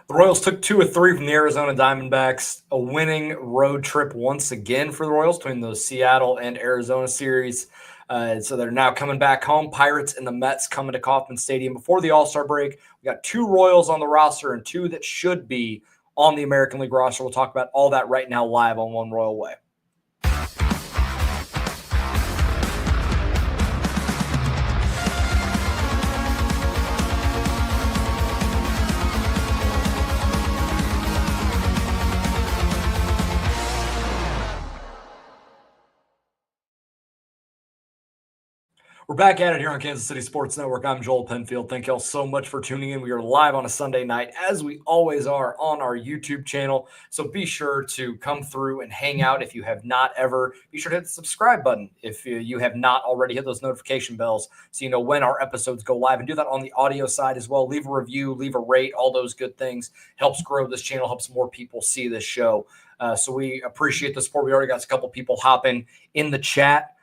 The Royals took 2 of 3 from the Arizona Diamondbacks, a winning road trip once again for the Royals between those Seattle and Arizona series. So they're now coming back home. Pirates and the Mets coming to Kauffman Stadium before the All-Star break. We got 2 Royals on the roster and 2 that should be on the American League roster. We'll talk about all that right now live on One Royal Way. We're back at it here on Kansas City Sports Network. I'm Joel Penfield. Thank y'all so much for tuning in. We are live on a Sunday night, as we always are, on our YouTube channel. So be sure to come through and hang out if you have not ever. Be sure to hit the subscribe button if you have not already. Hit those notification bells so you know when our episodes go live. And do that on the audio side as well. Leave a review, leave a rate, all those good things. Helps grow this channel, helps more people see this show. So we appreciate the support. We already got a couple people hopping in the chat.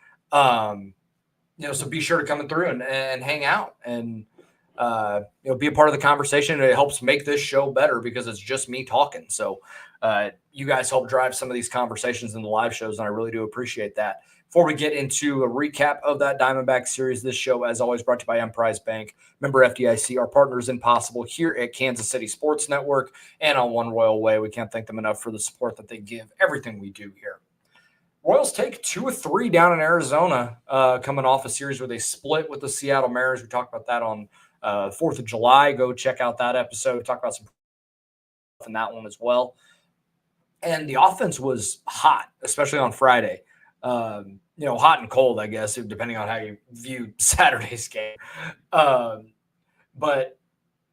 So be sure to come through and hang out and, be a part of the conversation. It helps make this show better because it's just me talking. So you guys help drive some of these conversations in the live shows, and I really do appreciate that. Before we get into a recap of that Diamondback series, this show, as always, brought to you by Emprise Bank, member FDIC, our partners in Possible here at Kansas City Sports Network and on One Royal Way. We can't thank them enough for the support that they give everything we do here. Royals take 2 of 3 down in Arizona, coming off a series where they split with the Seattle Mariners. We talked about that on 4th of July. Go check out that episode. Talk about some stuff in that one as well. And the offense was hot, especially on Friday. Hot and cold, I guess, depending on how you view Saturday's game. But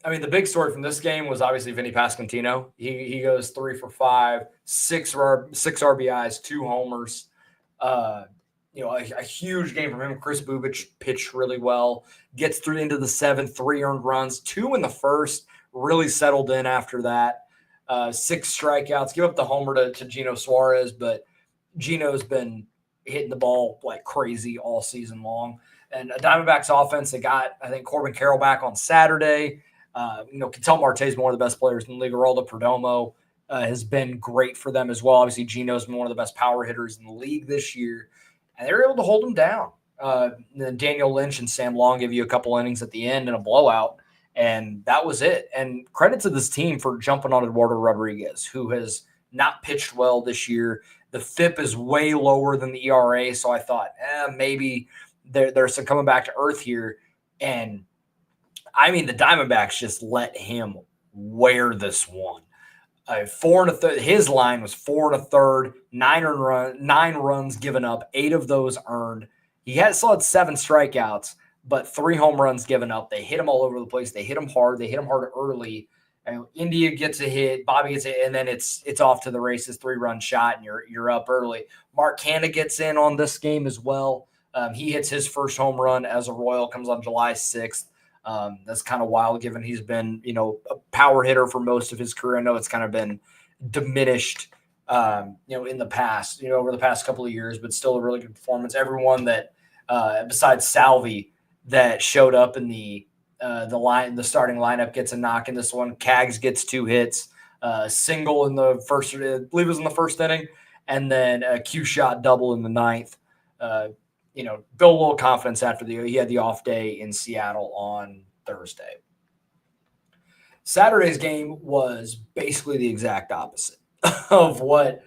I mean, the big story from this game was obviously Vinny Pasquantino. He goes 3 for 5, 6 RBIs, 2 homers. A huge game from him. Chris Bubich pitched really well. Gets through into the 7th, 3 earned runs, 2 in the first. Really settled in after that. 6 strikeouts. Give up the homer to Gino Suarez, but Gino's been hitting the ball like crazy all season long. And a Diamondbacks offense, they got, I think, Corbin Carroll back on Saturday. Ketel Marte is one of the best players in the league. Geraldo Perdomo has been great for them as well. Obviously, Gino's been one of the best power hitters in the league this year, and they were able to hold him down. Then Daniel Lynch and Sam Long give you a couple innings at the end in a blowout, and that was it. And credit to this team for jumping on Eduardo Rodriguez, who has not pitched well this year. The FIP is way lower than the ERA, so I thought, maybe there's some coming back to earth here. And I mean, the Diamondbacks just let him wear this one. 4 1/3. His line was 4 1/3, 9 runs given up, 8 of those earned. He still had 7 strikeouts, but 3 home runs given up. They hit him all over the place. They hit him hard. They hit him hard early. And India gets a hit, Bobby gets a hit, and then it's off to the races. 3-run shot, and you're up early. Mark Canha gets in on this game as well. He hits his first home run as a Royal, comes on July 6th. That's kind of wild given he's been, a power hitter for most of his career. I know it's kind of been diminished, in the past, over the past couple of years, but still a really good performance. Everyone that, besides Salvi, that showed up in the starting lineup gets a knock in this one. Cags gets 2 hits, single in the first, I believe it was in the first inning, and then a Q shot double in the 9th. Build a little confidence after he had the off day in Seattle on Thursday. Saturday's game was basically the exact opposite of what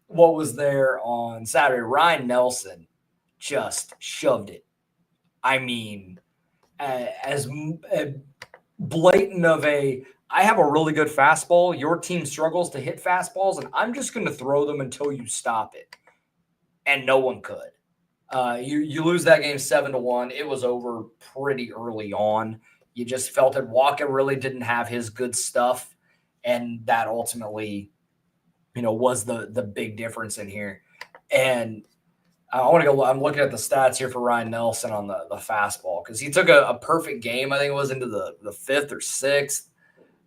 was there on Saturday. Ryan Nelson just shoved it. I mean, as blatant of I have a really good fastball. Your team struggles to hit fastballs, and I'm just going to throw them until you stop it. And no one could. You lose that game 7-1. It was over pretty early on. You just felt that Walker really didn't have his good stuff, and that ultimately, was the big difference in here. And I want to go. I'm looking at the stats here for Ryan Nelson on the fastball because he took a perfect game. I think it was into the 5th or 6th,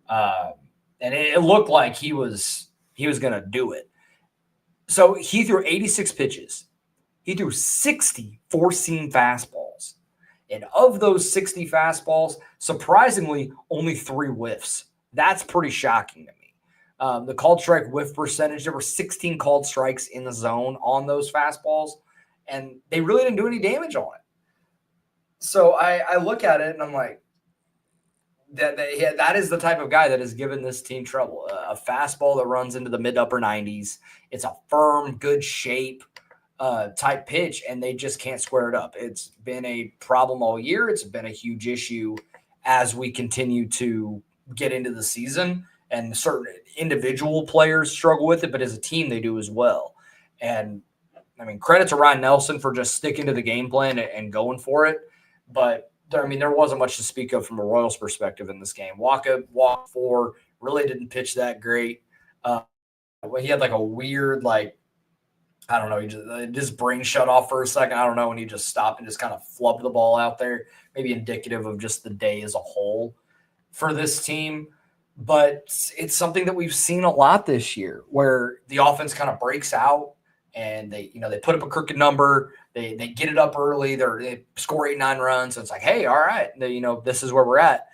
and it looked like he was going to do it. So he threw 86 pitches. He threw 60 four-seam fastballs. And of those 60 fastballs, surprisingly, only 3 whiffs. That's pretty shocking to me. The called strike whiff percentage, there were 16 called strikes in the zone on those fastballs, and they really didn't do any damage on it. So I look at it and I'm like, that is the type of guy that has given this team trouble. A fastball that runs into the mid upper 90s. It's a firm, good shape type pitch, and they just can't square it up. It's been a problem all year. It's been a huge issue as we continue to get into the season, and certain individual players struggle with it, but as a team, they do as well. And I mean, credit to Ryan Nelson for just sticking to the game plan and going for it. But there wasn't much to speak of from a Royals perspective in this game. Walk 4, really didn't pitch that great. He had like a weird, like, I don't know, his brain shut off for a second. I don't know, and he just stopped and just kind of flubbed the ball out there, maybe indicative of just the day as a whole for this team. But it's something that we've seen a lot this year where the offense kind of breaks out and they put up a crooked number. They get it up early. They score 8-9 runs. And it's like, hey, all right, this is where we're at.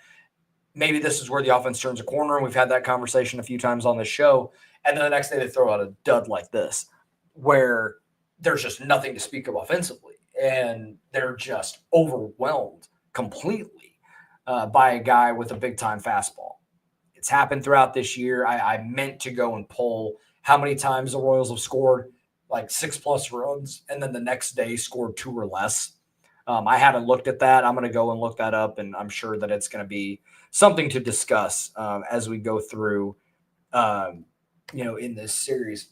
Maybe this is where the offense turns a corner. And we've had that conversation a few times on this show. And then the next day they throw out a dud like this, where there's just nothing to speak of offensively. And they're just overwhelmed completely by a guy with a big-time fastball. It's happened throughout this year. I meant to go and poll how many times the Royals have scored like 6+ runs and then the next day scored 2 or less. I haven't looked at that. I'm going to go and look that up, and I'm sure that it's going to be something to discuss as we go through, in this series.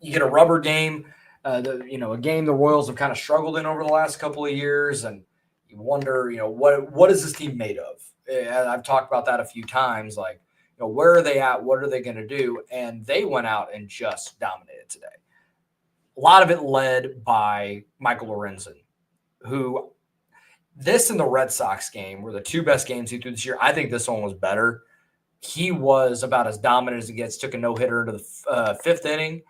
You get a rubber game, a game the Royals have kind of struggled in over the last couple of years, and you wonder, what is this team made of? I've talked about that a few times. Like, where are they at? What are they going to do? And they went out and just dominated today. A lot of it led by Michael Lorenzen, who this and the Red Sox game were the 2 best games he threw this year. I think this one was better. He was about as dominant as it gets. Took a no-hitter into the 5th inning.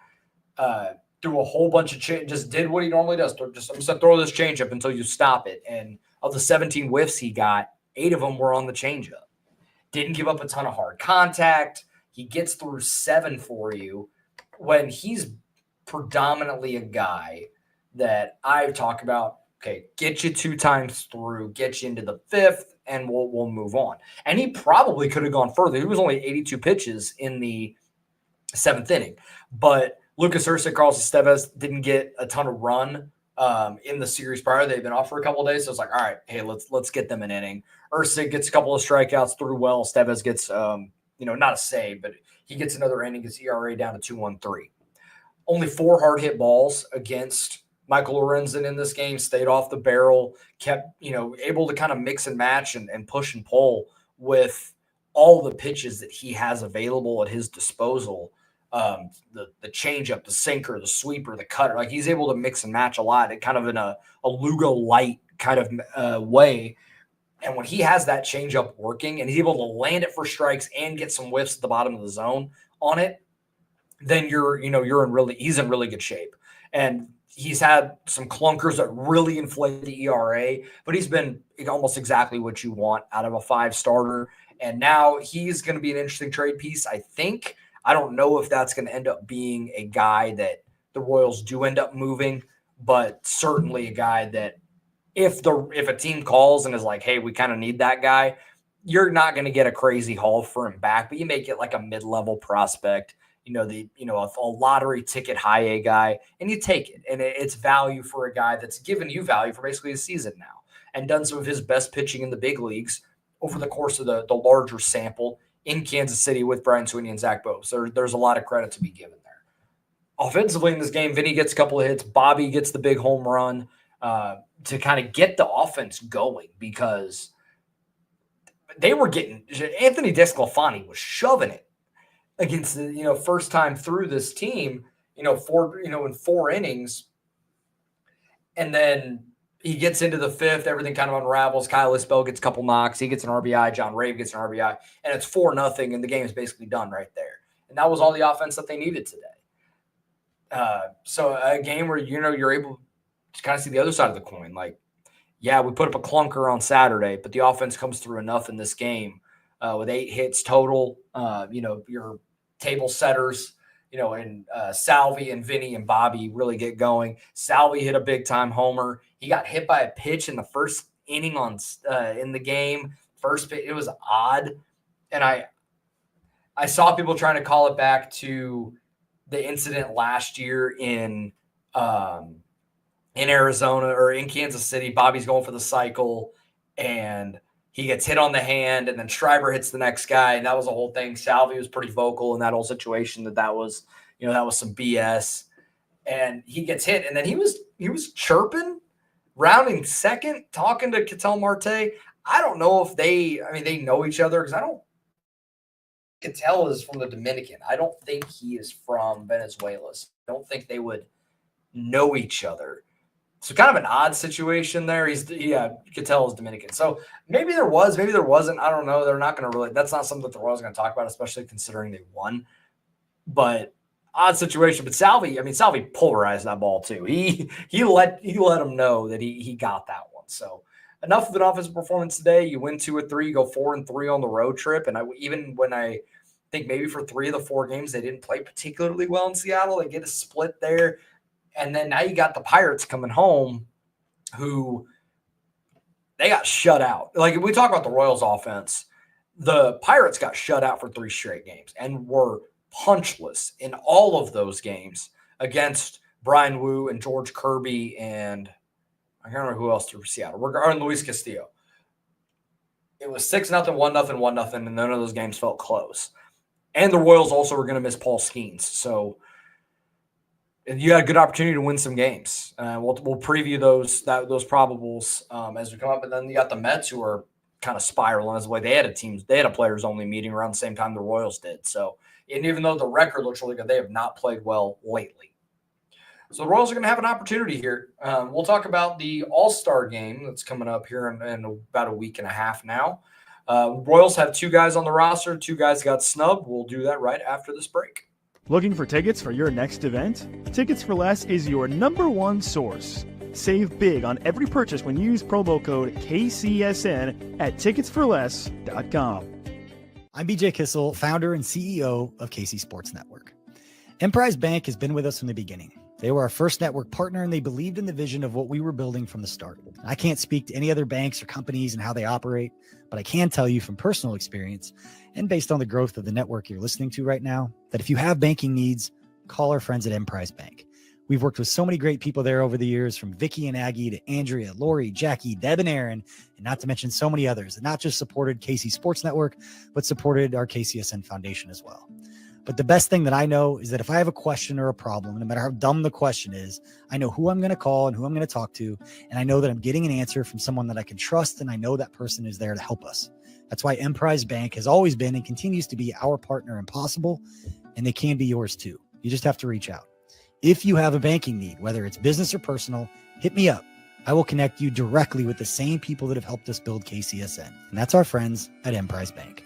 Threw a whole bunch of just did what he normally does. I'm just going to throw this changeup until you stop it. And of the 17 whiffs he got, 8 of them were on the changeup. Didn't give up a ton of hard contact. He gets through 7 for you when he's predominantly a guy that I've talked about. Okay, get you 2 times through, get you into the 5th, and we'll move on. And he probably could have gone further. He was only 82 pitches in the 7th inning. But Lucas Ursa, Carlos Estevez didn't get a ton of run in the series prior. They've been off for a couple of days. So it's like, all right, hey, let's get them an inning. Ursa gets a couple of strikeouts through well. Estevez gets, not a save, but he gets another inning. His ERA down to 2.13. Only 4 hard hit balls against Michael Lorenzen in this game. Stayed off the barrel, kept, able to kind of mix and match and push and pull with all the pitches that he has available at his disposal. The changeup, the sinker, the sweeper, the cutter. Like, he's able to mix and match a lot, kind of in a Lugo light kind of way. And when he has that changeup working and he's able to land it for strikes and get some whiffs at the bottom of the zone on it, then he's in really good shape. And he's had some clunkers that really inflate the ERA, but he's been almost exactly what you want out of a 5 starter. And now he's going to be an interesting trade piece, I think. I don't know if that's going to end up being a guy that the Royals do end up moving, but certainly a guy that if a team calls and is like, hey, we kind of need that guy, you're not going to get a crazy haul for him back, but you may get like a mid-level prospect, a lottery ticket high A guy, and you take it. And it's value for a guy that's given you value for basically a season now and done some of his best pitching in the big leagues over the course of the larger sample in Kansas City with Brian Sweeney and Zach Bose. There's a lot of credit to be given there. Offensively in this game, Vinny gets a couple of hits. Bobby gets the big home run to kind of get the offense going, because they were getting – Anthony DeSclafani was shoving it against the first time through this team, in 4 innings. And then he gets into the 5th, everything kind of unravels. Kyle Isbell gets a couple knocks. He gets an RBI. John Rave gets an RBI. And it's 4-0, and the game is basically done right there. And that was all the offense that they needed today. So a game where, you're able to kind of see the other side of the coin. Like, yeah, we put up a clunker on Saturday, but the offense comes through enough in this game with 8 hits total. Your table setters, and Salvi and Vinny and Bobby really get going. Salvi hit a big time homer. He got hit by a pitch in the first inning in the game. First pitch, it was odd, and I saw people trying to call it back to the incident last year in Arizona or in Kansas City. Bobby's going for the cycle, and he gets hit on the hand, and then Schreiber hits the next guy, and that was a whole thing. Salvi was pretty vocal in that whole situation that was some BS, and he gets hit, and then he was chirping, rounding second, talking to Ketel Marte. I don't know if they know each other, because Ketel is from the Dominican. I don't think he is from Venezuela. So I don't think they would know each other. So kind of an odd situation there. Ketel is Dominican. So maybe there was, maybe there wasn't. I don't know. They're not going to that's not something that the Royals are going to talk about, especially considering they won. But odd situation. But Salvi pulverized that ball too. He let him know that he got that one. So enough of an offensive performance today. You win 2 of 3, you go 4-3 on the road trip. And even when I think maybe for 3 of the 4 games, they didn't play particularly well in Seattle. They get a split there. And then now you got the Pirates coming home, who they got shut out. Like, if we talk about the Royals offense, the Pirates got shut out for 3 straight games and were punchless in all of those games against Brian Wu and George Kirby and I can't remember who else threw Seattle. Regarding Luis Castillo. It was 6-0, 1-0, 1-0, and none of those games felt close. And the Royals also were going to miss Paul Skeens. So you had a good opportunity to win some games. We'll preview those probables as we come up. And then you got the Mets, who are kind of spiraling as way. They had a players only meeting around the same time the Royals did. So, and even though the record looks really good, they have not played well lately. So the Royals are going to have an opportunity here. We'll talk about the All-Star Game that's coming up here in about a week and a half now. Royals have 2 guys on the roster. 2 guys got snubbed. We'll do that right after this break. Looking for tickets for your next event? Tickets for Less is your #1 source. Save big on every purchase when you use promo code KCSN at ticketsforless.com. I'm BJ Kissel, founder and CEO of KC Sports Network. Emprise Bank has been with us from the beginning. They were our first network partner, and they believed in the vision of what we were building from the start. I can't speak to any other banks or companies and how they operate, but I can tell you from personal experience and based on the growth of the network you're listening to right now, that if you have banking needs, call our friends at Emprise Bank. We've worked with so many great people there over the years, from Vicky and Aggie to Andrea, Lori, Jackie, Deb, and Aaron, and not to mention so many others that not just supported KC Sports Network, but supported our KCSN Foundation as well. But the best thing that I know is that if I have a question or a problem, no matter how dumb the question is, I know who I'm going to call and who I'm going to talk to. And I know that I'm getting an answer from someone that I can trust. And I know that person is there to help us. That's why Emprise Bank has always been and continues to be our partner in Possible. And they can be yours too. You just have to reach out. If you have a banking need, whether it's business or personal, hit me up. I will connect you directly with the same people that have helped us build KCSN. And that's our friends at Emprise Bank.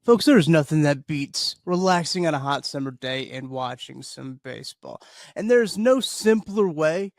Folks, there's nothing that beats relaxing on a hot summer day and watching some baseball. And there's no simpler way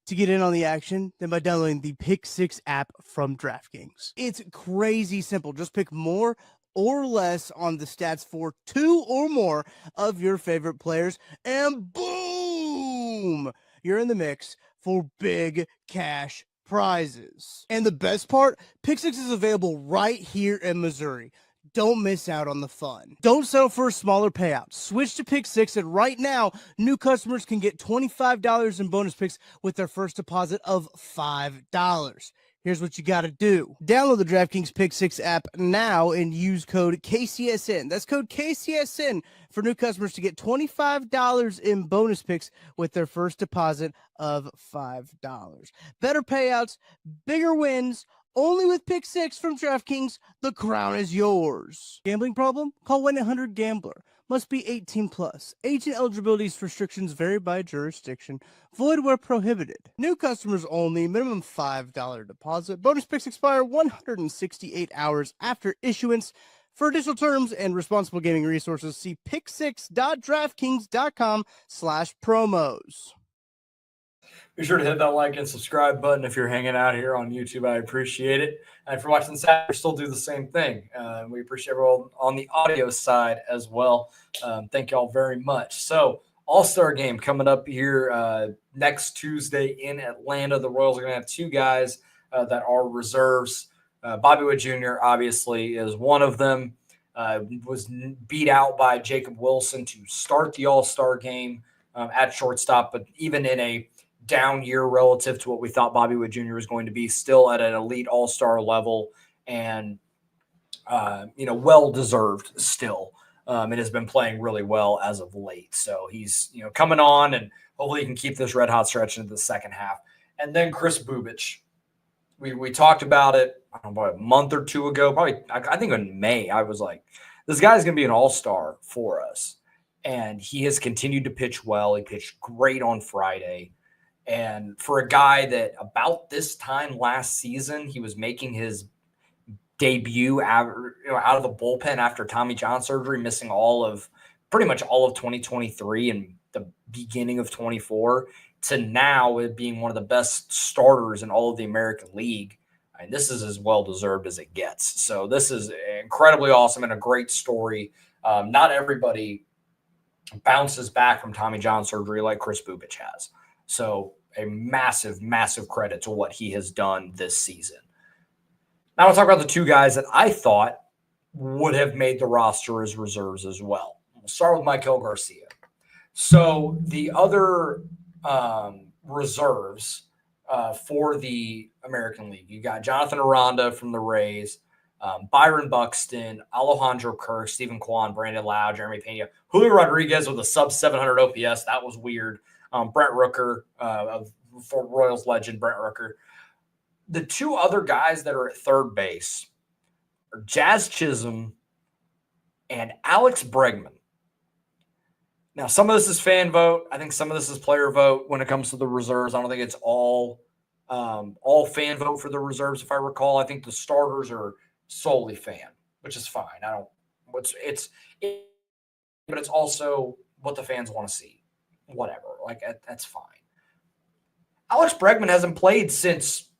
to get in on the action than by downloading the Pick 6 app from DraftKings. It's crazy simple. Just pick more or less on the stats for 2 or more of your favorite players, and boom, you're in the mix for big cash prizes. And the best part, Pick 6 is available right here in Missouri. Don't miss out on the fun. Don't settle for a smaller payout. Switch to Pick 6, and right now, new customers can get $25 in bonus picks with their first deposit of $5. Here's what you got to do. Download the DraftKings Pick 6 app now and use code KCSN. That's code KCSN for new customers to get $25 in bonus picks with their first deposit of $5. Better payouts, bigger wins, only with Pick 6 from DraftKings. The crown is yours. Gambling problem? Call 1-800-GAMBLER. Must be 18 plus. Age and eligibility restrictions vary by jurisdiction. Void where prohibited. New customers only. Minimum $5 deposit. Bonus picks expire 168 hours after issuance. For additional terms and responsible gaming resources, see pick6.draftkings.com/promos. Be sure to hit that like and subscribe button if you're hanging out here on YouTube. I appreciate it. And if you're watching Saturday, still do the same thing. We appreciate everyone on the audio side as well. Thank y'all very much. So, All-Star Game coming up here next Tuesday in Atlanta. The Royals are going to have two guys that are reserves. Bobby Witt Jr. obviously is one of them. Was beat out by Jacob Wilson to start the All-Star Game at shortstop, but even in a down year relative to what we thought Bobby Witt Jr. was going to be, still at an elite all-star level and, well deserved still. It has been playing really well as of late. So he's, coming on, and hopefully he can keep this red hot stretch into the second half. And then Kris Bubic. We talked about it, I don't know, about a month or two ago, probably, I think in May. I was like, this guy's going to be an all-star for us. And he has continued to pitch well. He pitched great on Friday. And for a guy that about this time last season, he was making his debut out of the bullpen after Tommy John surgery, missing pretty much all of 2023 and the beginning of 24, to now it being one of the best starters in all of the American League. And this is as well-deserved as it gets. So this is incredibly awesome and a great story. Not everybody bounces back from Tommy John surgery like Kris Bubic has. So a massive, massive credit to what he has done this season. Now I'll talk about the two guys that I thought would have made the roster as reserves as well. We'll start with Maikel Garcia. So the other reserves for the American League, you got Jonathan Aranda from the Rays, Byron Buxton, Alejandro Kirk, Stephen Kwan, Brandon Lau, Jeremy Pena, Julio Rodriguez with a sub 700 OPS. That was weird. Brent Rooker, for Royals legend Brent Rooker. The two other guys that are at third base are Jazz Chisholm and Alex Bregman. Now, some of this is fan vote. I think some of this is player vote when it comes to the reserves. I don't think it's all fan vote for the reserves, if I recall. I think the starters are solely fan, which is fine. But it's also what the fans want to see. Whatever. That's fine. Alex Bregman hasn't played since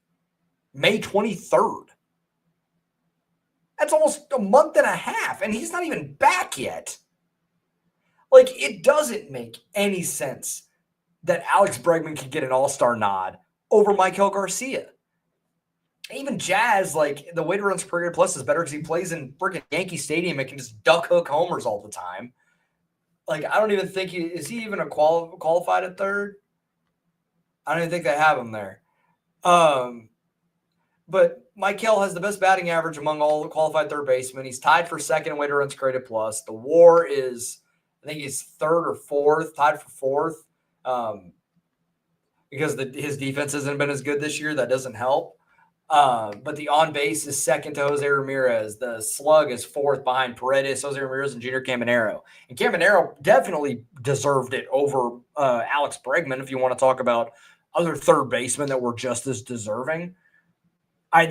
May 23rd. That's almost a month and a half, and he's not even back yet. It doesn't make any sense that Alex Bregman could get an all-star nod over Maikel Garcia. Even Jazz, the weighted runs per plus is better because he plays in freaking Yankee Stadium and can just duck hook homers all the time. I don't even think is he even a qualified at third? I don't even think they have him there. But Maikel has the best batting average among all the qualified third basemen. He's tied for second in weighted runs created plus. The WAR is, I think he's third or fourth, tied for fourth, because his defense hasn't been as good this year. That doesn't help. But the on base is second to Jose Ramirez. The slug is fourth behind Paredes, Jose Ramirez, and Junior Caminero. And Caminero definitely deserved it over Alex Bregman if you want to talk about other third basemen that were just as deserving. I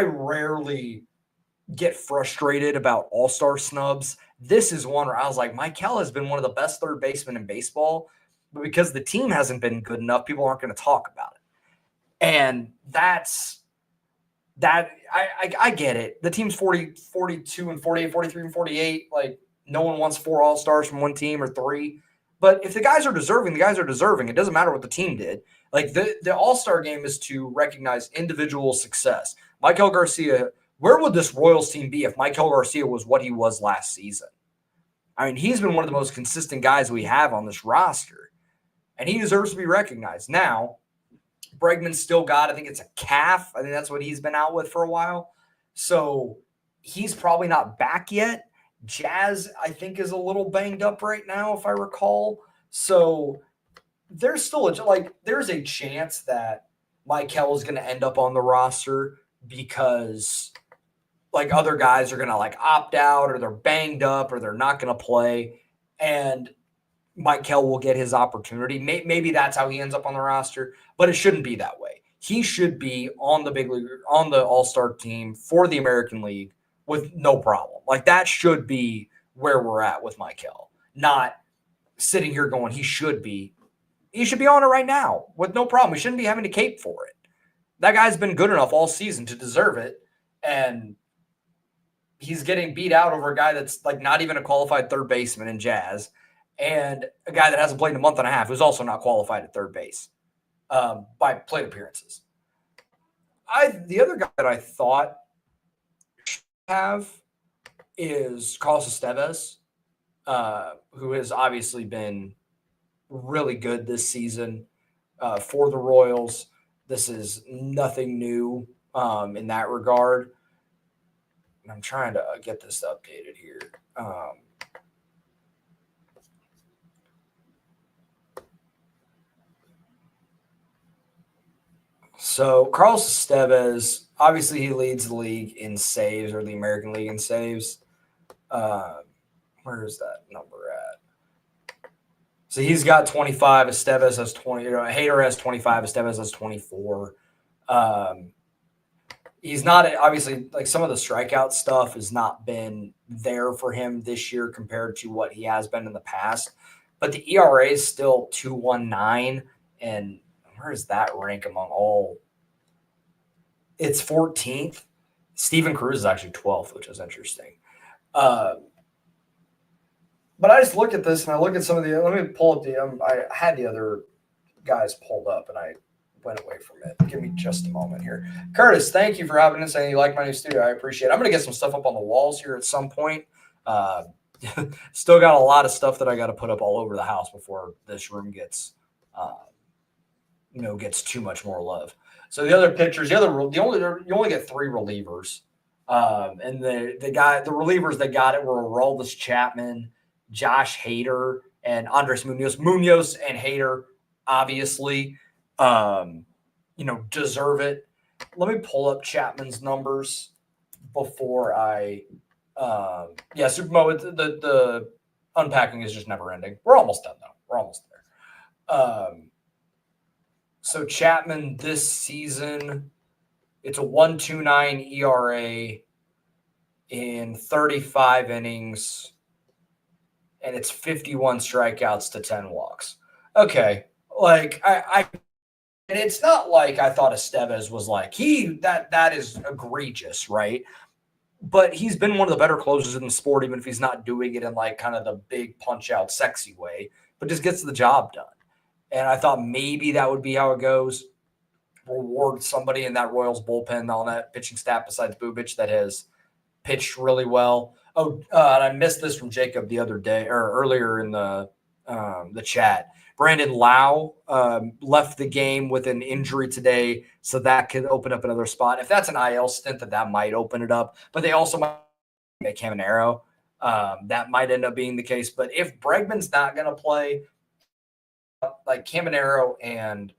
rarely get frustrated about all-star snubs. This is one where I was like, Maikel has been one of the best third basemen in baseball, but because the team hasn't been good enough, people aren't going to talk about it. And I get it. The team's 42 and 48, 43 and 48. No one wants 4 all-stars from one team or 3. But if the guys are deserving, the guys are deserving. It doesn't matter what the team did. The All-Star Game is to recognize individual success. Maikel Garcia, where would this Royals team be if Maikel Garcia was what he was last season? I mean, he's been one of the most consistent guys we have on this roster, and he deserves to be recognized. Now, Bregman's still got, I think it's a calf. I think that's what he's been out with for a while. So he's probably not back yet. Jazz, I think, is a little banged up right now, if I recall. So there's still there's a chance that Maikel is going to end up on the roster because other guys are going to opt out, or they're banged up, or they're not going to play, and Maikel will get his opportunity. Maybe that's how he ends up on the roster, but it shouldn't be that way. He should be on the big league, on the All-Star team for the American League with no problem. That should be where we're at with Maikel, not sitting here going, he should be. he should be on it right now with no problem. We shouldn't be having to cape for it. That guy's been good enough all season to deserve it. And he's getting beat out over a guy that's like not even a qualified third baseman in Jazz, and a guy that hasn't played in a month and a half who's also not qualified at third base by plate appearances. The other guy that I thought should have is Carlos Estevez, who has obviously been really good this season for the Royals. This is nothing new in that regard. I'm trying to get this updated here. So Carlos Estevez, obviously he leads the league in saves, or the American League in saves. Where is that number at? So he's got 25. Estevez has 20. Hader has 25. Estevez has 24. He's not, obviously, like, some of the strikeout stuff has not been there for him this year compared to what he has been in the past. But the ERA is still 2.19, and where does that rank among all? It's 14th. Steven Cruz is actually 12th, which is interesting. But I just look at this, and I look at some of the – let me pull up the I had the other guys pulled up, and I went away from it. Give me just a moment here. Curtis, thank you for having us, saying you like my new studio. I appreciate it. I'm going to get some stuff up on the walls here at some point. Still got a lot of stuff that I got to put up all over the house before this room gets gets too much more love. So the other pictures, you only get 3 relievers. And the relievers that got it were Aroldis Chapman, Josh Hader, and Andres Munoz. Munoz and Hader, obviously, deserve it. Let me pull up Chapman's numbers before I Supermo, the unpacking is just never ending. We're almost done, though. We're almost there. So Chapman this season, it's a 1.29 ERA in 35 innings, and it's 51 strikeouts to 10 walks. Okay, like and it's not like I thought Estevez was like that is egregious, right? But he's been one of the better closers in the sport, even if he's not doing it in like kind of the big punch out sexy way, but just gets the job done. And I thought maybe that would be how it goes. Reward somebody in that Royals bullpen on that pitching staff besides Bubic that has pitched really well. Oh, and I missed this from Jacob the other day or earlier in the chat. Brandon Lau left the game with an injury today, so that could open up another spot. If that's an IL stint, that might open it up. But they also might make Caminero. That might end up being the case. But if Bregman's not going to play, like Caminero and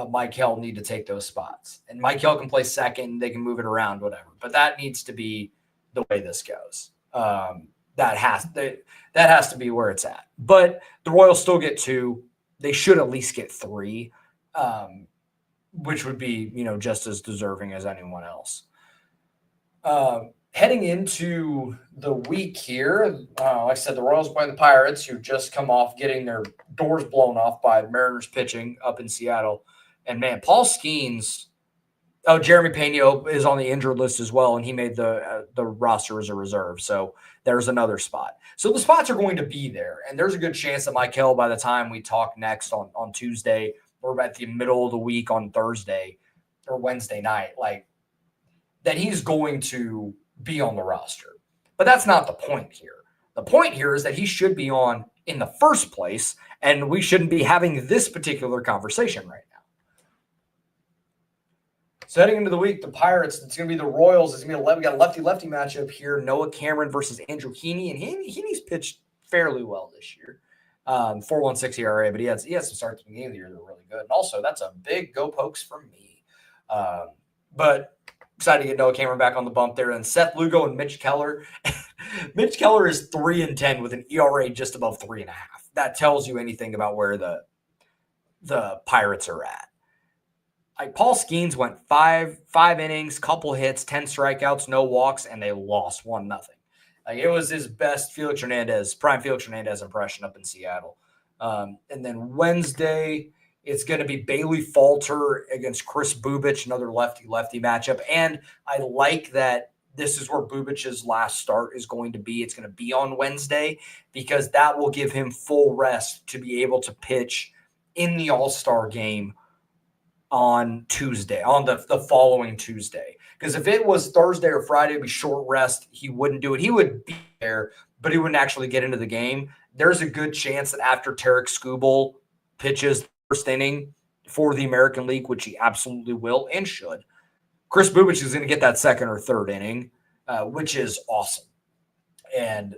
Michael need to take those spots. And Michael can play second. They can move it around, whatever. But that needs to be the way this goes. That has to be where it's at. But the Royals still get 2. They should at least get 3, which would be, just as deserving as anyone else. Heading into the week here, like I said, the Royals play the Pirates, who just come off getting their doors blown off by Mariners pitching up in Seattle. And, man, Paul Skeens – Jeremy Pena is on the injured list as well, and he made the roster as a reserve. So there's another spot. So the spots are going to be there, and there's a good chance that Michael, by the time we talk next on Tuesday or at the middle of the week on Thursday or Wednesday night, like that he's going to be on the roster. But that's not the point here. The point here is that he should be on in the first place, and we shouldn't be having this particular conversation right now. So heading into the week, the Pirates, it's going to be the Royals. It's going to be we got a lefty-lefty matchup here. Noah Cameron versus Andrew Heaney. And Heaney's pitched fairly well this year. 4.16 ERA, but he had some starts at the beginning of the year that were really good. And also, that's a big go Pokes from me. But excited to get Noah Cameron back on the bump there. And Seth Lugo and Mitch Keller. Mitch Keller is 3-10 with an ERA just above 3.5. That tells you anything about where the Pirates are at. Like Paul Skeens went five innings, couple hits, 10 strikeouts, no walks, and they lost 1-0. Like it was his best prime Felix Hernandez impression up in Seattle. And then Wednesday, it's going to be Bailey Falter against Chris Bubich, another lefty-lefty matchup. And I like that this is where Bubich's last start is going to be. It's going to be on Wednesday because that will give him full rest to be able to pitch in the All-Star game on Tuesday, on the following Tuesday. Because if it was Thursday or Friday, it'd be short rest. He wouldn't do it. He would be there, but he wouldn't actually get into the game. There's a good chance that after Tarek Skubal pitches the first inning for the American League, which he absolutely will and should, Chris Bubich is going to get that second or third inning, which is awesome. And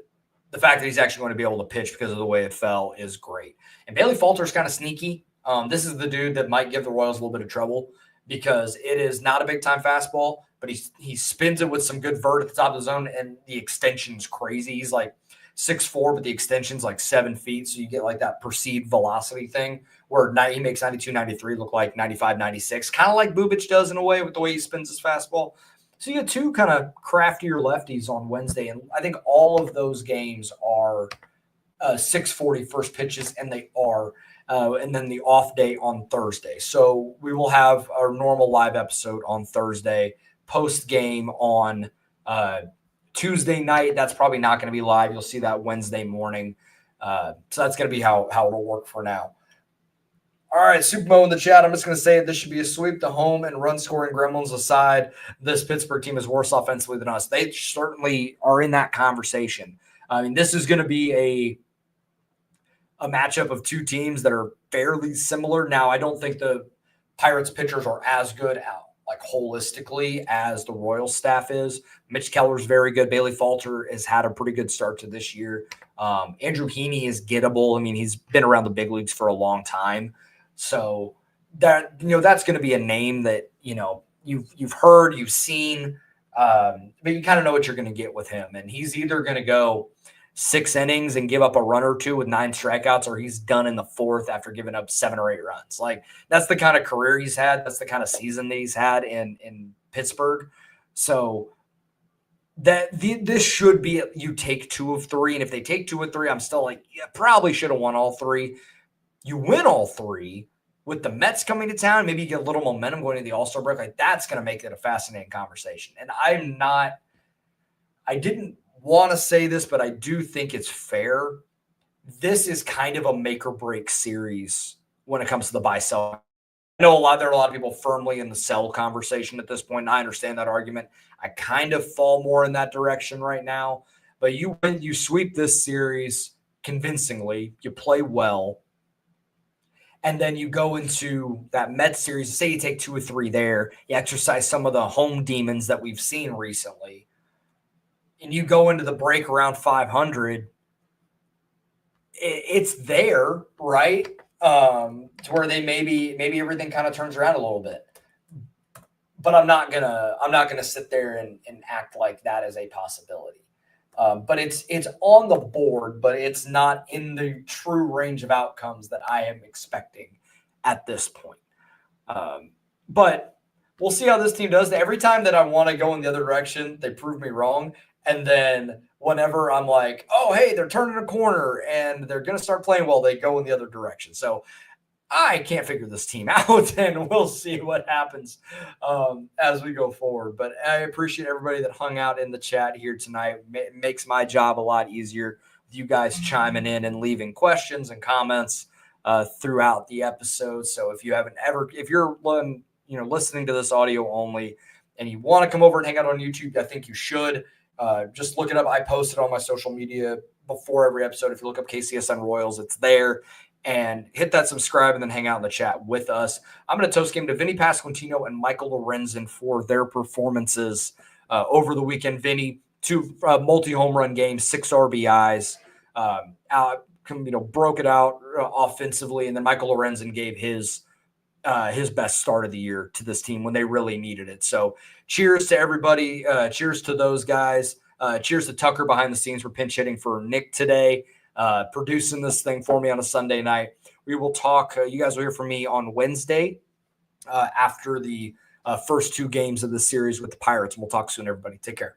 the fact that he's actually going to be able to pitch because of the way it fell is great. And Bailey Falter is kind of sneaky. This is the dude that might give the Royals a little bit of trouble because it is not a big-time fastball, but he spins it with some good vert at the top of the zone, and the extension's crazy. He's like 6'4", but the extension's like 7 feet, so you get like that perceived velocity thing where he makes 92, 93 look like 95, 96, kind of like Bubich does in a way with the way he spins his fastball. So you get two kind of craftier lefties on Wednesday, and I think all of those games are 6:40 first pitches, and they are and then the off day on Thursday. So we will have our normal live episode on Thursday, post game on Tuesday night. That's probably not going to be live. You'll see that Wednesday morning. So that's going to be how it'll work for now. All right, Supermo in the chat. I'm just going to say this should be a sweep. The home and run scoring gremlins aside, this Pittsburgh team is worse offensively than us. They certainly are in that conversation. I mean, this is going to be a matchup of two teams that are fairly similar. Now, I don't think the Pirates pitchers are as good like holistically as the Royals staff is. Mitch Keller's very good. Bailey Falter has had a pretty good start to this year. Andrew Heaney is gettable. I mean, he's been around the big leagues for a long time. So that, that's going to be a name that, you've heard, you've seen, but you kind of know what you're going to get with him. And he's either going to go 6 innings and give up a run or two with 9 strikeouts, or he's done in the 4th after giving up 7 or 8 runs. Like, that's the kind of career he's had. That's the kind of season that he's had in Pittsburgh. So this should be, you take 2 of 3. And if they take 2 of 3, I'm still like, yeah, probably should have won all 3. You win all 3 with the Mets coming to town. Maybe you get a little momentum going into the All-Star break. Like, that's going to make it a fascinating conversation. And I didn't want to say this, but I do think it's fair. This is kind of a make or break series when it comes to the buy sell. I know there are a lot of people firmly in the sell conversation at this point, and I understand that argument. I kind of fall more in that direction right now. But you sweep this series convincingly, you play well, and then you go into that Mets series. Say you take 2 or 3 there, you exercise some of the home demons that we've seen recently, and you go into the break around 500, it's there, right? To where they maybe everything kind of turns around a little bit. But I'm not gonna sit there and act like that is a possibility. But it's on the board, but it's not in the true range of outcomes that I am expecting at this point. But we'll see how this team does. Every time that I want to go in the other direction, they prove me wrong. And then whenever I'm like, oh, hey, they're turning a corner and they're going to start playing well, they go in the other direction. So I can't figure this team out, and we'll see what happens as we go forward. But I appreciate everybody that hung out in the chat here tonight. It makes my job a lot easier with you guys chiming in and leaving questions and comments throughout the episode. So if you're listening to this audio only and you want to come over and hang out on YouTube, I think you should. Just look it up. I post it on my social media before every episode. If you look up KCSN Royals, it's there. And hit that subscribe and then hang out in the chat with us. I'm going to toast game to Vinny Pasquantino and Michael Lorenzen for their performances over the weekend. Vinny, 2 multi-home run games, 6 RBIs, broke it out offensively. And then Michael Lorenzen gave his best start of the year to this team when they really needed it. So cheers to everybody. Cheers to those guys. Cheers to Tucker behind the scenes for pinch hitting for Nick today. Producing this thing for me on a Sunday night. We will talk. You guys will hear from me on Wednesday after the first 2 games of the series with the Pirates. And we'll talk soon, everybody. Take care.